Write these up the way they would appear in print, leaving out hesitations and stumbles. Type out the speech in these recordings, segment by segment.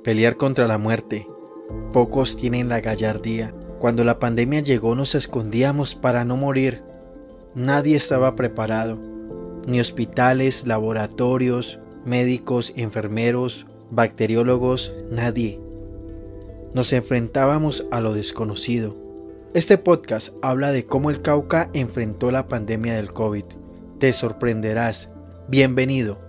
Pelear contra la muerte. Pocos tienen la gallardía. Cuando la pandemia llegó nos escondíamos para no morir. Nadie estaba preparado. Ni hospitales, laboratorios, médicos, enfermeros, bacteriólogos, nadie. Nos enfrentábamos a lo desconocido. Este podcast habla de cómo el Cauca enfrentó la pandemia del COVID. Te sorprenderás. Bienvenido.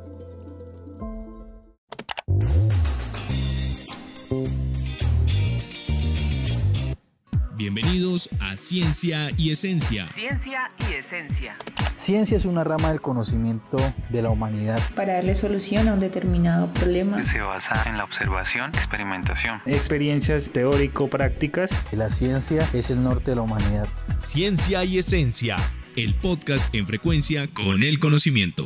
Bienvenidos a Ciencia y Esencia. Ciencia y Esencia. Ciencia es una rama del conocimiento de la humanidad. Para darle solución a un determinado problema. Se basa en la observación, experimentación. Experiencias teórico-prácticas. La ciencia es el norte de la humanidad. Ciencia y Esencia, el podcast en frecuencia con el conocimiento.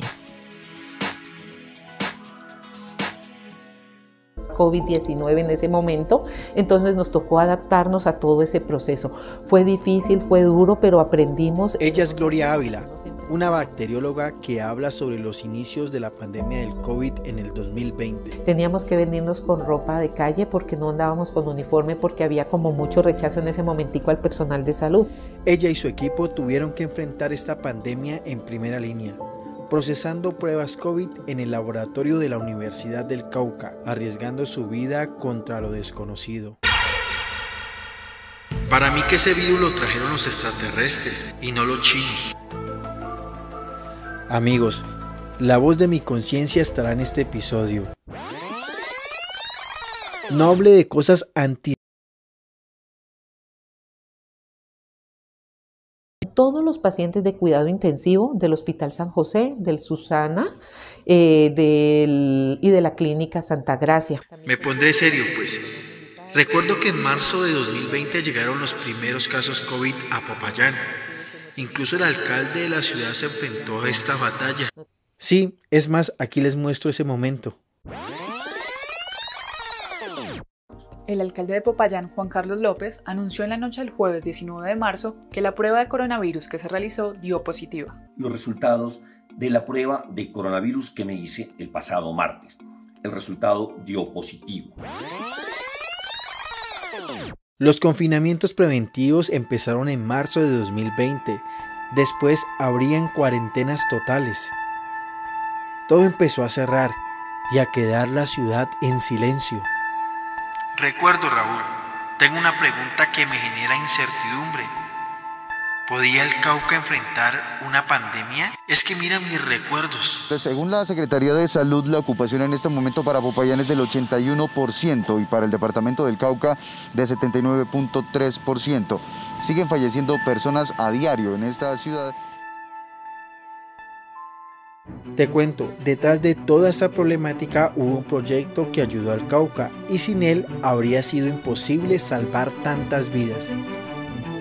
COVID-19 en ese momento, entonces nos tocó adaptarnos a todo ese proceso. Fue difícil, fue duro, pero aprendimos. Ella es Gloria Ávila, una bacterióloga que habla sobre los inicios de la pandemia del COVID en el 2020. Teníamos que venirnos con ropa de calle porque no andábamos con uniforme porque había como mucho rechazo en ese momentico al personal de salud. Ella y su equipo tuvieron que enfrentar esta pandemia en primera línea, procesando pruebas COVID en el laboratorio de la Universidad del Cauca, arriesgando su vida contra lo desconocido. Para mí que ese virus lo trajeron los extraterrestres y no los chinos. Amigos, la voz de mi conciencia estará en este episodio. No hable de cosas anti. Todos los pacientes de cuidado intensivo del Hospital San José, del Susana y de la Clínica Santa Gracia. Me pondré serio pues. Recuerdo que en marzo de 2020 llegaron los primeros casos COVID a Popayán. Incluso el alcalde de la ciudad se enfrentó a esta batalla. Sí, es más, aquí les muestro ese momento. El alcalde de Popayán, Juan Carlos López, anunció en la noche del jueves 19 de marzo que la prueba de coronavirus que se realizó dio positiva. Los resultados de la prueba de coronavirus que me hice el pasado martes. El resultado dio positivo. Los confinamientos preventivos empezaron en marzo de 2020. Después habrían cuarentenas totales. Todo empezó a cerrar y a quedar la ciudad en silencio. Recuerdo, Raúl, tengo una pregunta que me genera incertidumbre. ¿Podía el Cauca enfrentar una pandemia? Es que mira mis recuerdos. Según la Secretaría de Salud, la ocupación en este momento para Popayán es del 81% y para el departamento del Cauca de 79.3%. Siguen falleciendo personas a diario en esta ciudad. Te cuento, detrás de toda esta problemática hubo un proyecto que ayudó al Cauca y sin él habría sido imposible salvar tantas vidas.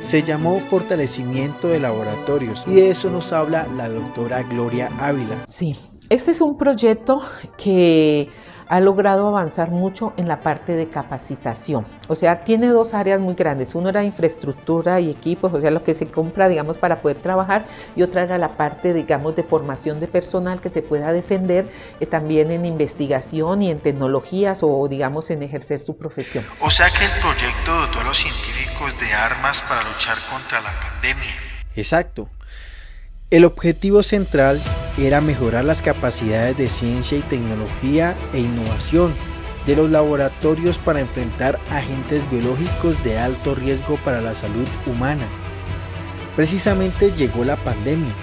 Se llamó Fortalecimiento de Laboratorios y de eso nos habla la doctora Gloria Ávila. Sí, este es un proyecto que ha logrado avanzar mucho en la parte de capacitación. O sea, tiene dos áreas muy grandes. Uno era infraestructura y equipos, o sea, lo que se compra, digamos, para poder trabajar, y otra era la parte, digamos, de formación de personal que se pueda defender también en investigación y en tecnologías o, digamos, en ejercer su profesión. O sea que el proyecto dotó a los científicos de armas para luchar contra la pandemia. Exacto. El objetivo central era mejorar las capacidades de ciencia y tecnología e innovación de los laboratorios para enfrentar agentes biológicos de alto riesgo para la salud humana. Precisamente llegó la pandemia.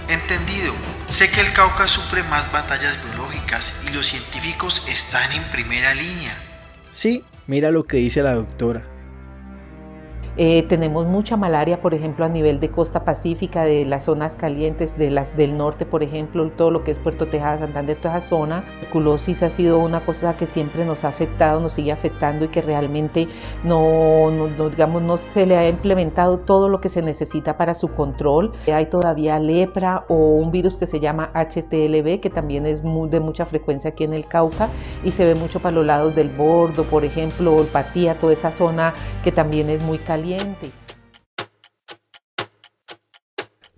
Entendido. Sé que el Cauca sufre más batallas biológicas y los científicos están en primera línea. Sí, mira lo que dice la doctora. Tenemos mucha malaria, por ejemplo, a nivel de costa pacífica, de las zonas calientes, de las del norte, por ejemplo, todo lo que es Puerto Tejada, Santander, toda esa zona. La tuberculosis ha sido una cosa que siempre nos ha afectado, nos sigue afectando y que realmente no se le ha implementado todo lo que se necesita para su control. Hay todavía lepra o un virus que se llama HTLV, que también es de mucha frecuencia aquí en el Cauca y se ve mucho para los lados del Bordo, por ejemplo, Olpatía, toda esa zona que también es muy caliente.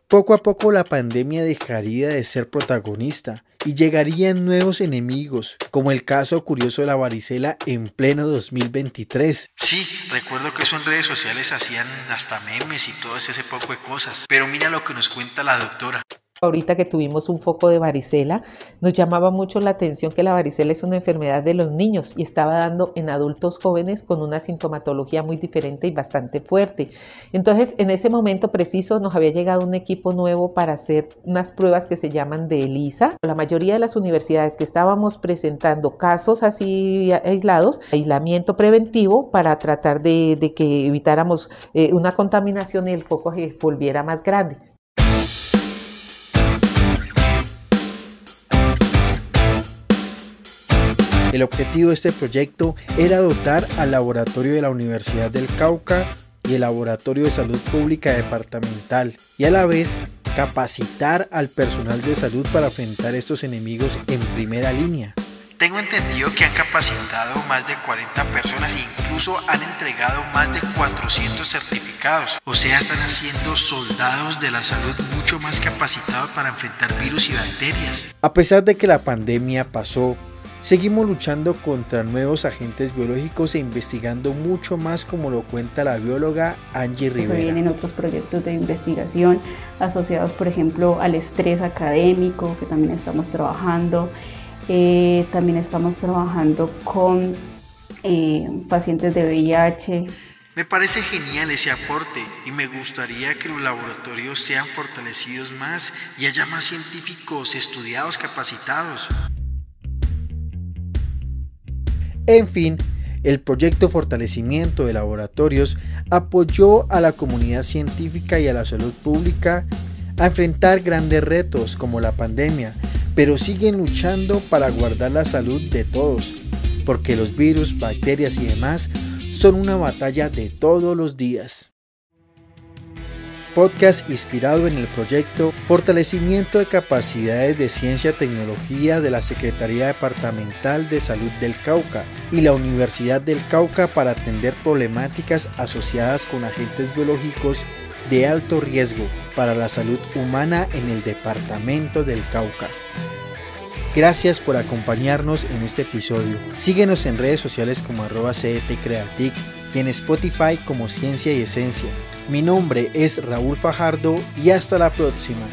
Poco a poco la pandemia dejaría de ser protagonista y llegarían nuevos enemigos, como el caso curioso de la varicela en pleno 2023. Sí, recuerdo que eso en redes sociales hacían hasta memes y todo ese poco de cosas, pero mira lo que nos cuenta la doctora. Ahorita que tuvimos un foco de varicela, nos llamaba mucho la atención que la varicela es una enfermedad de los niños y estaba dando en adultos jóvenes con una sintomatología muy diferente y bastante fuerte. Entonces, en ese momento preciso nos había llegado un equipo nuevo para hacer unas pruebas que se llaman de ELISA. La mayoría de las universidades que estábamos presentando casos así aislados, aislamiento preventivo para tratar de que evitáramos una contaminación y el foco se volviera más grande. El objetivo de este proyecto era dotar al laboratorio de la Universidad del Cauca y el Laboratorio de Salud Pública Departamental y a la vez capacitar al personal de salud para enfrentar estos enemigos en primera línea. Tengo entendido que han capacitado más de 40 personas e incluso han entregado más de 400 certificados. O sea, están haciendo soldados de la salud mucho más capacitados para enfrentar virus y bacterias. A pesar de que la pandemia pasó, seguimos luchando contra nuevos agentes biológicos e investigando mucho más, como lo cuenta la bióloga Angie Rivera. Se vienen otros proyectos de investigación asociados, por ejemplo, al estrés académico, que también estamos trabajando. También estamos trabajando con pacientes de VIH. Me parece genial ese aporte y me gustaría que los laboratorios sean fortalecidos más y haya más científicos estudiados, capacitados. En fin, el proyecto Fortalecimiento de Laboratorios apoyó a la comunidad científica y a la salud pública a enfrentar grandes retos como la pandemia, pero siguen luchando para guardar la salud de todos, porque los virus, bacterias y demás son una batalla de todos los días. Podcast inspirado en el proyecto Fortalecimiento de Capacidades de Ciencia y Tecnología de la Secretaría Departamental de Salud del Cauca y la Universidad del Cauca para atender problemáticas asociadas con agentes biológicos de alto riesgo para la salud humana en el Departamento del Cauca. Gracias por acompañarnos en este episodio. Síguenos en redes sociales como @CETCreatic y en Spotify como Ciencia y Esencia. Mi nombre es Raúl Fajardo y hasta la próxima.